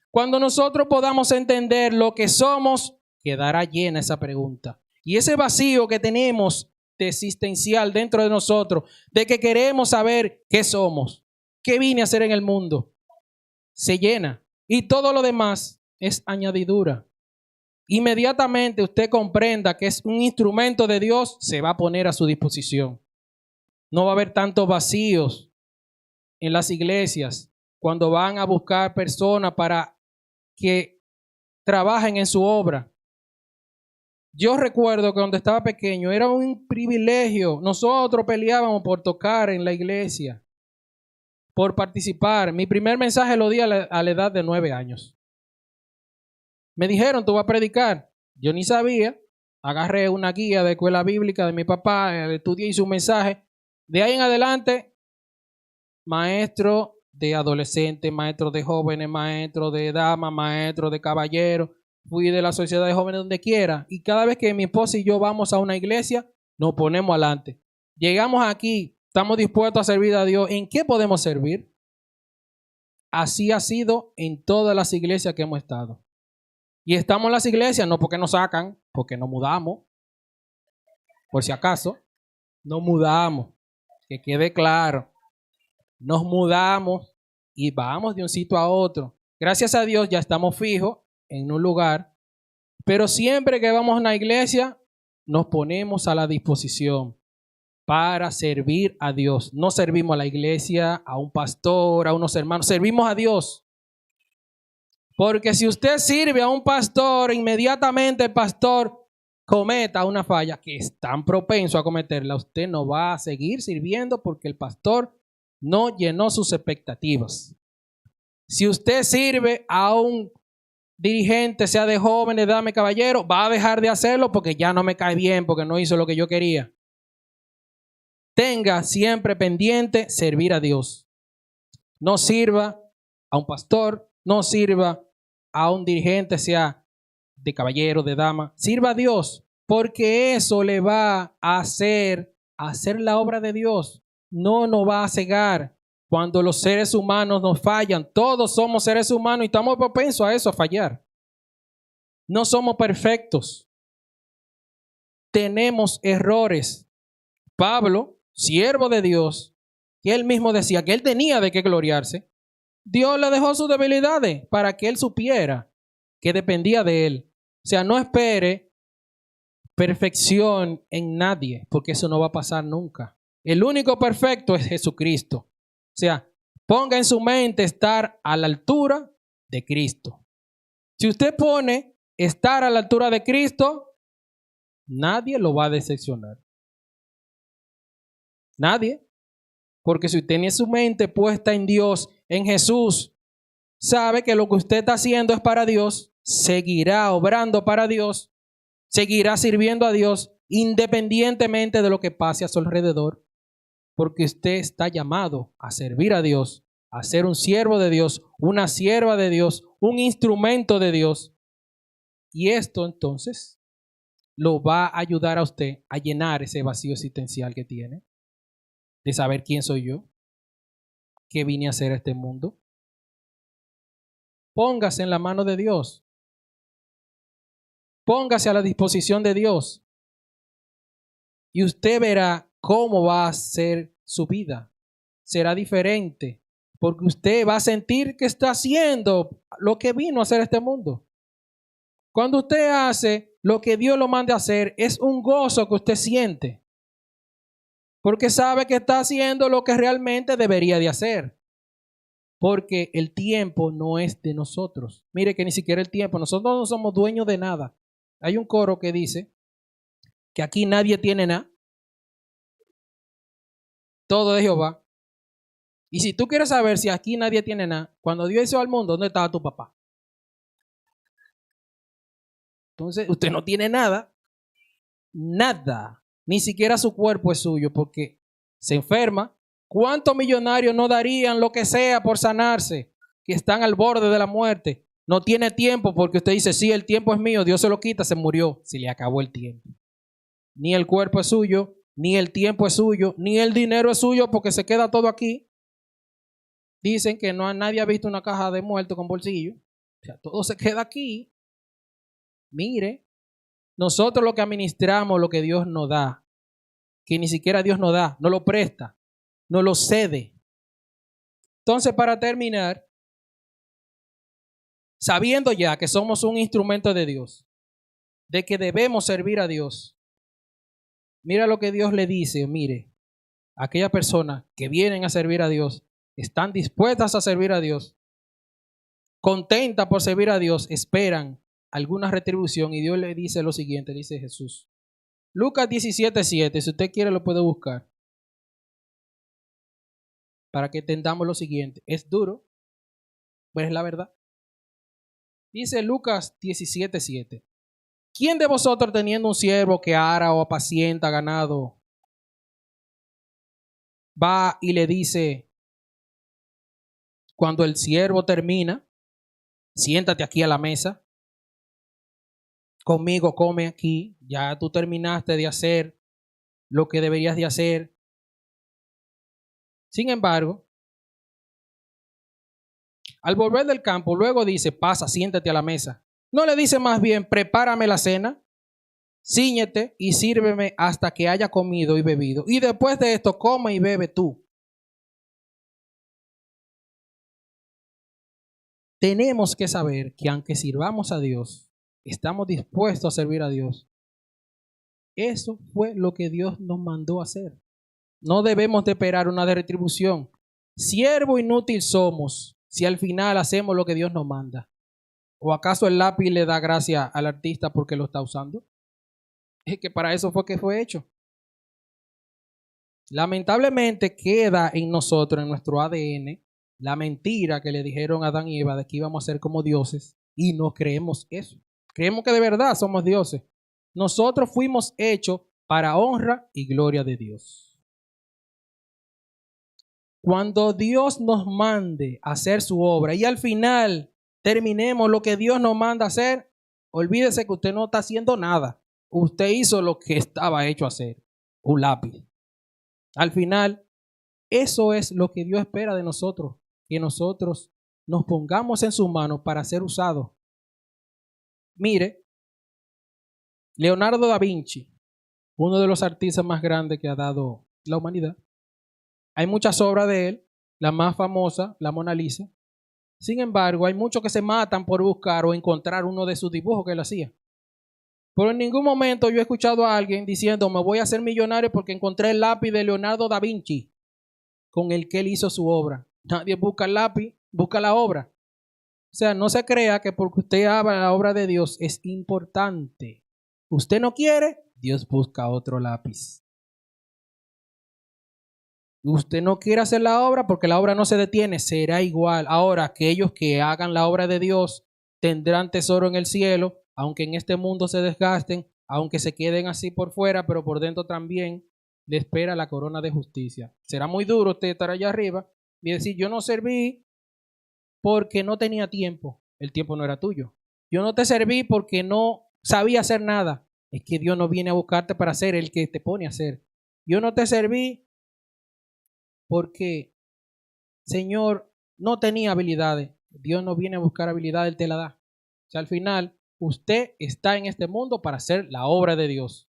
Cuando nosotros podamos entender lo que somos, quedará llena esa pregunta. Y ese vacío que tenemos de existencial dentro de nosotros, de que queremos saber qué somos, ¿qué vine a hacer en el mundo? Se llena. Y todo lo demás es añadidura. Inmediatamente usted comprenda que es un instrumento de Dios, se va a poner a su disposición. No va a haber tantos vacíos en las iglesias cuando van a buscar personas para que trabajen en su obra. Yo recuerdo que cuando estaba pequeño era un privilegio. Nosotros peleábamos por tocar en la iglesia, por participar. Mi primer mensaje lo di a la edad de 9 años. Me dijeron, tú vas a predicar. Yo ni sabía. Agarré una guía de escuela bíblica de mi papá, estudié y hice un mensaje. De ahí en adelante, maestro de adolescentes, maestro de jóvenes, maestro de damas, maestro de caballeros. Fui de la sociedad de jóvenes donde quiera. Y cada vez que mi esposa y yo vamos a una iglesia, nos ponemos adelante. Llegamos aquí, estamos dispuestos a servir a Dios. ¿En qué podemos servir? Así ha sido en todas las iglesias que hemos estado. Y estamos en las iglesias no porque nos sacan, porque nos mudamos. Por si acaso, nos mudamos. Que quede claro. Nos mudamos y vamos de un sitio a otro. Gracias a Dios ya estamos fijos en un lugar. Pero siempre que vamos a una iglesia, nos ponemos a la disposición para servir a Dios. No servimos a la iglesia, a un pastor, a unos hermanos. Servimos a Dios. Porque si usted sirve a un pastor, inmediatamente el pastor cometa una falla que es tan propenso a cometerla, usted no va a seguir sirviendo porque el pastor no llenó sus expectativas. Si usted sirve a un dirigente, sea de jóvenes, dame caballero, va a dejar de hacerlo porque ya no me cae bien, porque no hizo lo que yo quería. Tenga siempre pendiente servir a Dios. No sirva a un pastor, no sirva a un dirigente, sea de caballero, de dama. Sirva a Dios, porque eso le va a hacer la obra de Dios. No nos va a cegar cuando los seres humanos nos fallan. Todos somos seres humanos y estamos propensos a eso, a fallar. No somos perfectos. Tenemos errores. Pablo, siervo de Dios, que él mismo decía que él tenía de qué gloriarse, Dios le dejó sus debilidades para que él supiera que dependía de él. O sea, no espere perfección en nadie, porque eso no va a pasar nunca. El único perfecto es Jesucristo. O sea, ponga en su mente estar a la altura de Cristo. Si usted pone estar a la altura de Cristo, nadie lo va a decepcionar. Nadie. Porque si usted tiene su mente puesta en Dios, en Jesús, sabe que lo que usted está haciendo es para Dios, seguirá obrando para Dios, seguirá sirviendo a Dios independientemente de lo que pase a su alrededor, porque usted está llamado a servir a Dios, a ser un siervo de Dios, una sierva de Dios, un instrumento de Dios. Y esto entonces lo va a ayudar a usted a llenar ese vacío existencial que tiene, de saber quién soy yo, qué vine a hacer a este mundo. Póngase en la mano de Dios. Póngase a la disposición de Dios. Y usted verá cómo va a ser su vida. Será diferente. Porque usted va a sentir que está haciendo lo que vino a hacer este mundo. Cuando usted hace lo que Dios lo mande a hacer, es un gozo que usted siente. Porque sabe que está haciendo lo que realmente debería de hacer. Porque el tiempo no es de nosotros. Mire que ni siquiera el tiempo, nosotros no somos dueños de nada. Hay un coro que dice que aquí nadie tiene nada. Todo de Jehová. Y si tú quieres saber si aquí nadie tiene nada, cuando Dios hizo al mundo, ¿dónde estaba tu papá? Entonces, usted no tiene nada. Nada. Ni siquiera su cuerpo es suyo porque se enferma. ¿Cuántos millonarios no darían lo que sea por sanarse? Que están al borde de la muerte. No tiene tiempo porque usted dice, sí, el tiempo es mío, Dios se lo quita, se murió, se le acabó el tiempo. Ni el cuerpo es suyo, ni el tiempo es suyo, ni el dinero es suyo porque se queda todo aquí. Dicen que nadie ha visto una caja de muerto con bolsillo. O sea, todo se queda aquí. Mire, nosotros lo que administramos, lo que Dios nos da, que ni siquiera Dios nos da, no lo presta, no lo cede. Entonces, para terminar, sabiendo ya que somos un instrumento de Dios, de que debemos servir a Dios, mira lo que Dios le dice, mire, aquellas personas que vienen a servir a Dios, están dispuestas a servir a Dios, contentas por servir a Dios, esperan alguna retribución y Dios le dice lo siguiente, dice Jesús. Lucas 17:7, si usted quiere lo puede buscar. Para que entendamos lo siguiente. Es duro, pero es la verdad. Dice Lucas 17:7. ¿Quién de vosotros teniendo un siervo que ara o apacienta ganado, va y le dice, cuando el siervo termina, siéntate aquí a la mesa, conmigo come aquí, ya tú terminaste de hacer lo que deberías de hacer? Sin embargo, al volver del campo, luego dice, pasa, siéntate a la mesa. No le dice más bien, prepárame la cena, cíñete y sírveme hasta que haya comido y bebido. Y después de esto, come y bebe tú. Tenemos que saber que aunque sirvamos a Dios, estamos dispuestos a servir a Dios. Eso fue lo que Dios nos mandó a hacer. No debemos de esperar una retribución. Siervo inútil somos si al final hacemos lo que Dios nos manda. ¿O acaso el lápiz le da gracia al artista porque lo está usando? Es que para eso fue que fue hecho. Lamentablemente queda en nosotros, en nuestro ADN, la mentira que le dijeron a Adán y Eva de que íbamos a ser como dioses y no creemos eso. Creemos que de verdad somos dioses. Nosotros fuimos hechos para honra y gloria de Dios. Cuando Dios nos mande a hacer su obra y al final terminemos lo que Dios nos manda a hacer, olvídese que usted no está haciendo nada. Usted hizo lo que estaba hecho a hacer, un lápiz. Al final, eso es lo que Dios espera de nosotros, que nosotros nos pongamos en sus manos para ser usados. Mire, Leonardo da Vinci, uno de los artistas más grandes que ha dado la humanidad. Hay muchas obras de él, la más famosa, la Mona Lisa. Sin embargo, hay muchos que se matan por buscar o encontrar uno de sus dibujos que él hacía. Pero en ningún momento yo he escuchado a alguien diciendo, me voy a hacer millonario porque encontré el lápiz de Leonardo da Vinci con el que él hizo su obra. Nadie busca el lápiz, busca la obra. O sea, no se crea que porque usted haga la obra de Dios es importante. Usted no quiere, Dios busca otro lápiz. Usted no quiere hacer la obra porque la obra no se detiene, será igual. Ahora, aquellos que hagan la obra de Dios tendrán tesoro en el cielo, aunque en este mundo se desgasten, aunque se queden así por fuera, pero por dentro también le espera la corona de justicia. Será muy duro usted estar allá arriba y decir, yo no serví porque no tenía tiempo. El tiempo no era tuyo. Yo no te serví porque no sabía hacer nada. Es que Dios no viene a buscarte para ser el que te pone a hacer. Yo no te serví porque, Señor, no tenía habilidades. Dios no viene a buscar habilidades, Él te la da. O sea, al final, usted está en este mundo para hacer la obra de Dios.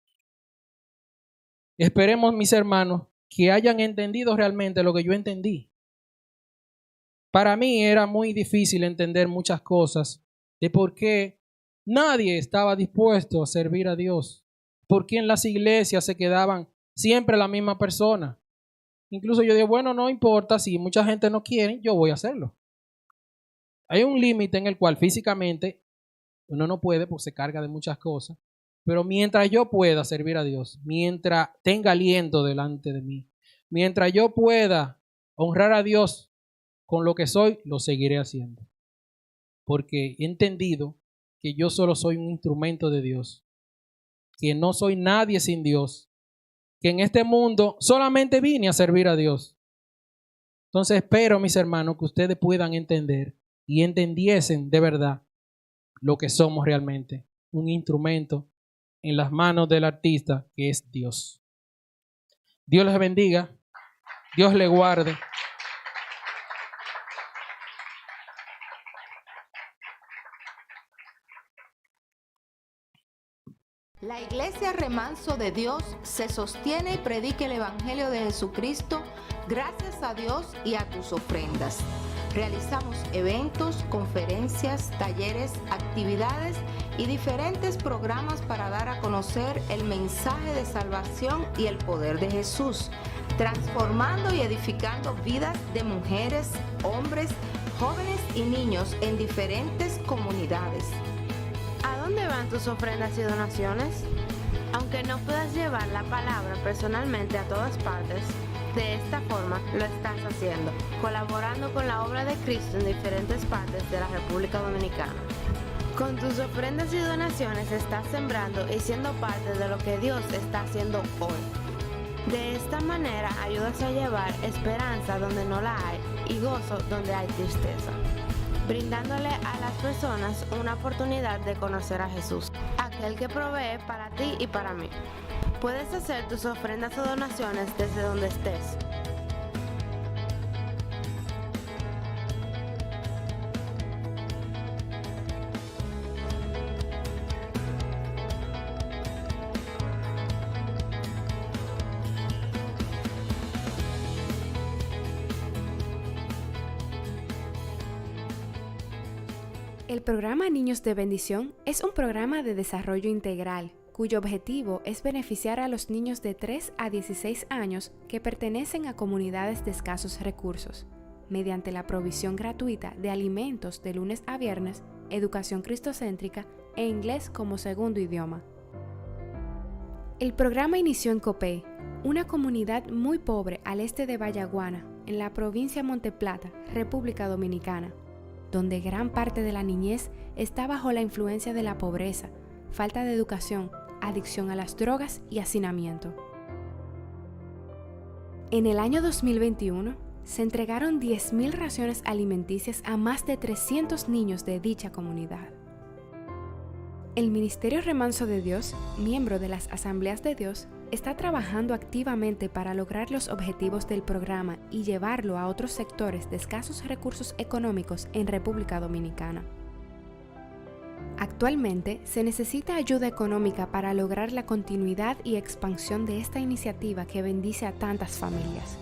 Esperemos, mis hermanos, que hayan entendido realmente lo que yo entendí. Para mí era muy difícil entender muchas cosas de por qué nadie estaba dispuesto a servir a Dios. Por qué en las iglesias se quedaban siempre la misma persona. Incluso yo digo, bueno, no importa, si mucha gente no quiere, yo voy a hacerlo. Hay un límite en el cual físicamente uno no puede porque se carga de muchas cosas, pero mientras yo pueda servir a Dios, mientras tenga aliento delante de mí, mientras yo pueda honrar a Dios con lo que soy, lo seguiré haciendo. Porque he entendido que yo solo soy un instrumento de Dios, que no soy nadie sin Dios, que en este mundo solamente vine a servir a Dios. Entonces espero, mis hermanos, que ustedes puedan entender y entendiesen de verdad lo que somos realmente, un instrumento en las manos del artista que es Dios. Dios les bendiga, Dios les guarde. La Iglesia Remanso de Dios se sostiene y predica el Evangelio de Jesucristo gracias a Dios y a tus ofrendas. Realizamos eventos, conferencias, talleres, actividades y diferentes programas para dar a conocer el mensaje de salvación y el poder de Jesús, transformando y edificando vidas de mujeres, hombres, jóvenes y niños en diferentes comunidades. ¿A dónde van tus ofrendas y donaciones? Aunque no puedas llevar la palabra personalmente a todas partes, de esta forma lo estás haciendo, colaborando con la obra de Cristo en diferentes partes de la República Dominicana. Con tus ofrendas y donaciones estás sembrando y siendo parte de lo que Dios está haciendo hoy. De esta manera ayudas a llevar esperanza donde no la hay y gozo donde hay tristeza, brindándole a las personas una oportunidad de conocer a Jesús, aquel que provee para ti y para mí. Puedes hacer tus ofrendas o donaciones desde donde estés. El programa Niños de Bendición es un programa de desarrollo integral, cuyo objetivo es beneficiar a los niños de 3 a 16 años que pertenecen a comunidades de escasos recursos. mediante la provisión gratuita de alimentos de lunes a viernes, educación cristocéntrica e inglés como segundo idioma. El programa inició en Copey, una comunidad muy pobre al este de Bayaguana, en la provincia de Monteplata, República Dominicana, donde gran parte de la niñez está bajo la influencia de la pobreza, falta de educación, adicción a las drogas y hacinamiento. En el año 2021, se entregaron 10.000 raciones alimenticias a más de 300 niños de dicha comunidad. El Ministerio Remanso de Dios, miembro de las Asambleas de Dios, está trabajando activamente para lograr los objetivos del programa y llevarlo a otros sectores de escasos recursos económicos en República Dominicana. Actualmente se necesita ayuda económica para lograr la continuidad y expansión de esta iniciativa que bendice a tantas familias.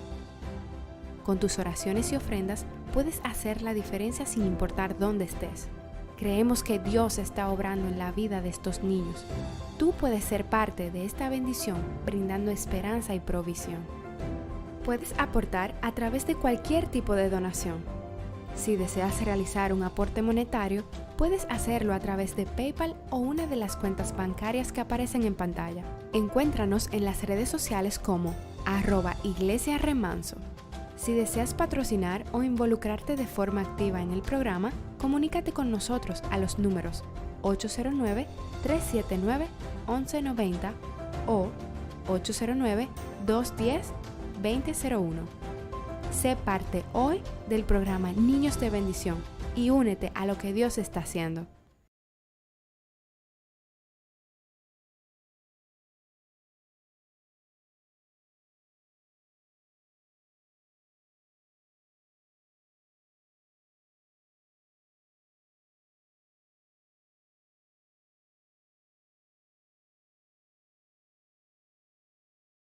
Con tus oraciones y ofrendas puedes hacer la diferencia sin importar dónde estés. Creemos que Dios está obrando en la vida de estos niños. Tú puedes ser parte de esta bendición brindando esperanza y provisión. Puedes aportar a través de cualquier tipo de donación. Si deseas realizar un aporte monetario, puedes hacerlo a través de PayPal o una de las cuentas bancarias que aparecen en pantalla. Encuéntranos en las redes sociales como @iglesiaremanso. Si deseas patrocinar o involucrarte de forma activa en el programa, comunícate con nosotros a los números 809-379-1190 o 809-210-2001. Sé parte hoy del programa Niños de Bendición y únete a lo que Dios está haciendo.